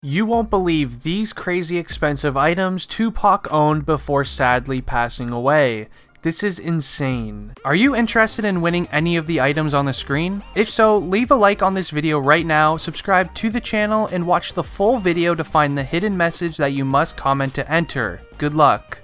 You won't believe these crazy expensive items Tupac owned before sadly passing away. This is insane. Are you interested in winning any of the items on the screen? If so, leave a like on this video right now, subscribe to the channel, and watch the full video to find the hidden message that you must comment to enter. Good luck.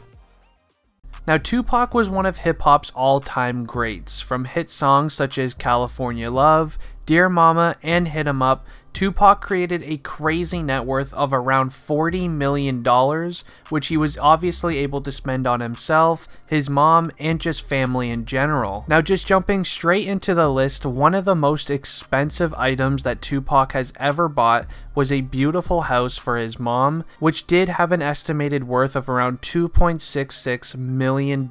Now, Tupac was one of hip-hop's all-time greats. From hit songs such as California Love, Dear Mama, and Hit 'Em Up, Tupac created a crazy net worth of around $40 million, which he was obviously able to spend on himself, his mom, and just family in general. Now, just jumping straight into the list, one of the most expensive items that Tupac has ever bought was a beautiful house for his mom, which did have an estimated worth of around $2.66 million.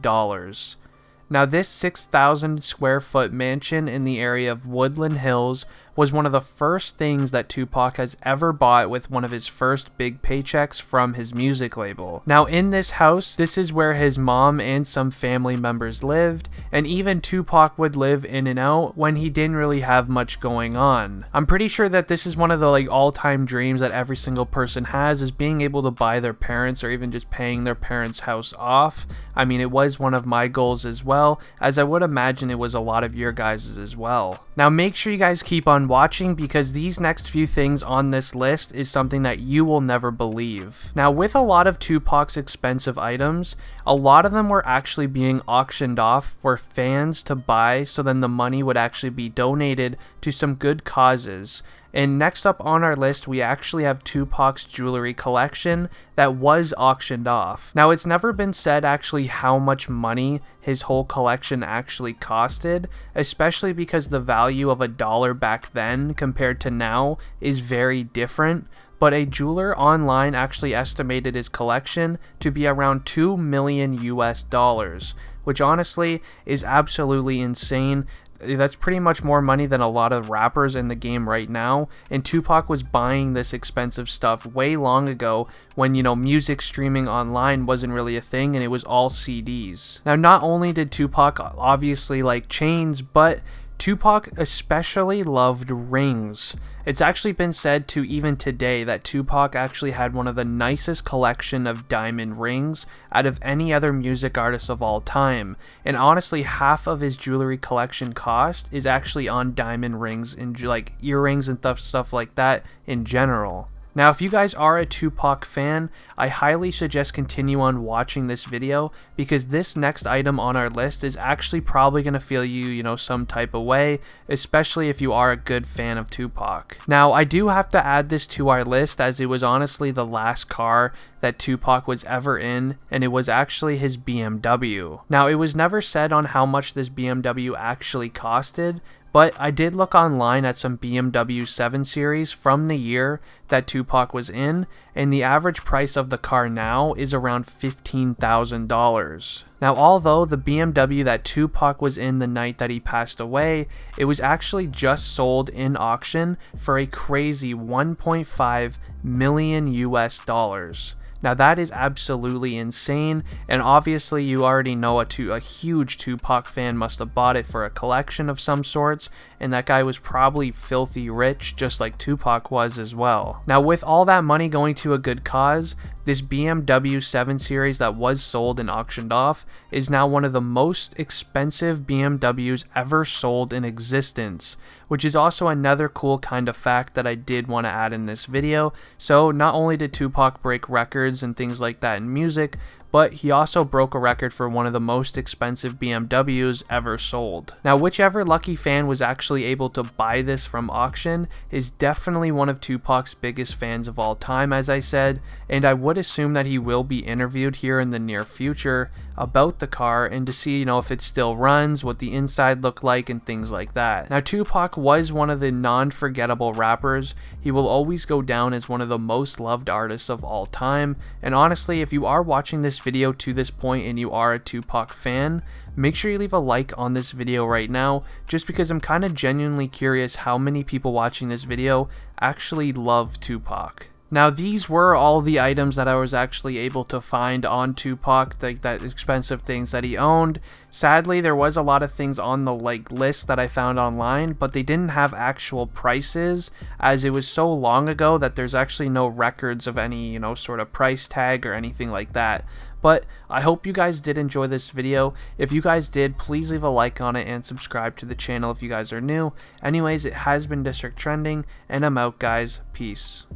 Now, this 6,000 square foot mansion in the area of Woodland Hills was one of the first things that Tupac has ever bought with one of his first big paychecks from his music label. Now, in this house, this is where his mom and some family members lived, and even Tupac would live in and out when he didn't really have much going on. I'm pretty sure that this is one of the all-time dreams that every single person has, is being able to buy their parents or even just paying their parents' house off. I mean, it was one of my goals as well, as I would imagine it was a lot of your guys' as well. Now, make sure you guys keep on watching, because these next few things on this list is something that you will never believe. Now, with a lot of Tupac's expensive items, a lot of them were actually being auctioned off for fans to buy, so then the money would actually be donated to some good causes. And next up on our list, we actually have Tupac's jewelry collection that was auctioned off. Now, it's never been said actually how much money his whole collection actually costed, especially because the value of $1 back then compared to now is very different. But a jeweler online actually estimated his collection to be around $2 million US, which honestly is absolutely insane. That's pretty much more money than a lot of rappers in the game right now, and Tupac was buying this expensive stuff way long ago when, music streaming online wasn't really a thing and it was all CDs. Now, not only did Tupac obviously like chains, but Tupac especially loved rings. It's actually been said to even today that Tupac actually had one of the nicest collection of diamond rings out of any other music artist of all time. And honestly, half of his jewelry collection cost is actually on diamond rings and earrings and stuff like that in general. Now, if you guys are a Tupac fan, I highly suggest continue on watching this video, because this next item on our list is actually probably going to feel you, some type of way, especially if you are a good fan of Tupac. Now, I do have to add this to our list, as it was honestly the last car that Tupac was ever in, and it was actually his BMW. Now, it was never said on how much this BMW actually costed, but I did look online at some BMW 7 Series from the year that Tupac was in, and the average price of the car now is around $15,000. Now, although the BMW that Tupac was in the night that he passed away, it was actually just sold in auction for a crazy $1.5 million US. Now, that is absolutely insane, and obviously you already know a huge Tupac fan must have bought it for a collection of some sorts, and that guy was probably filthy rich, just like Tupac was as well. Now, with all that money going to a good cause, this BMW 7 Series that was sold and auctioned off is now one of the most expensive BMWs ever sold in existence, which is also another cool kind of fact that I did want to add in this video. So not only did Tupac break records and things like that in music, but he also broke a record for one of the most expensive BMWs ever sold. Now, whichever lucky fan was actually able to buy this from auction is definitely one of Tupac's biggest fans of all time, as I said, and I would assume that he will be interviewed here in the near future about the car and to see, if it still runs, what the inside looked like, and things like that. Now, Tupac was one of the non-forgettable rappers. He will always go down as one of the most loved artists of all time, and honestly, if you are watching this video to this point and you are a Tupac fan, make sure you leave a like on this video right now, just because I'm kind of genuinely curious how many people watching this video actually love Tupac. Now, these were all the items that I was actually able to find on Tupac, like that expensive things that he owned. Sadly, there was a lot of things on the list that I found online, but they didn't have actual prices, as it was so long ago that there's actually no records of any, sort of price tag or anything like that. But I hope you guys did enjoy this video. If you guys did, please leave a like on it and subscribe to the channel if you guys are new. Anyways, it has been District Trending, and I'm out, guys. Peace.